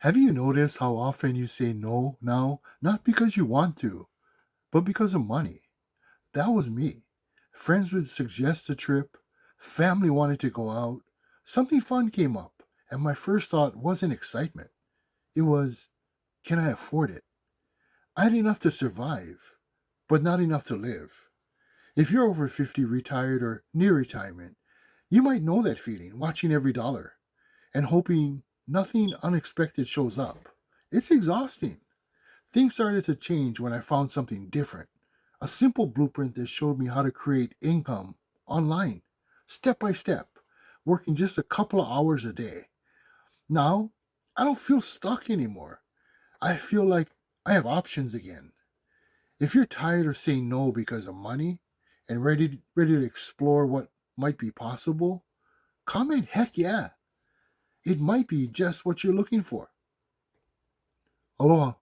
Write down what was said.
Have you noticed how often you say no now, not because you want to, but because of money? That was me. Friends would suggest a trip, family wanted to go out, something fun came up, and my first thought wasn't excitement. It was, can I afford it? I had enough to survive, but not enough to live. If you're over 50, retired, or near retirement, you might know that feeling, watching every dollar and hoping nothing unexpected shows up. It's exhausting. Things started to change when I found something different. A simple blueprint that showed me how to create income online, step by step, working just a couple of hours a day. Now, I don't feel stuck anymore. I feel like I have options again. If you're tired of saying no because of money and ready to explore what might be possible, comment heck yeah. It might be just what you're looking for. Aloha.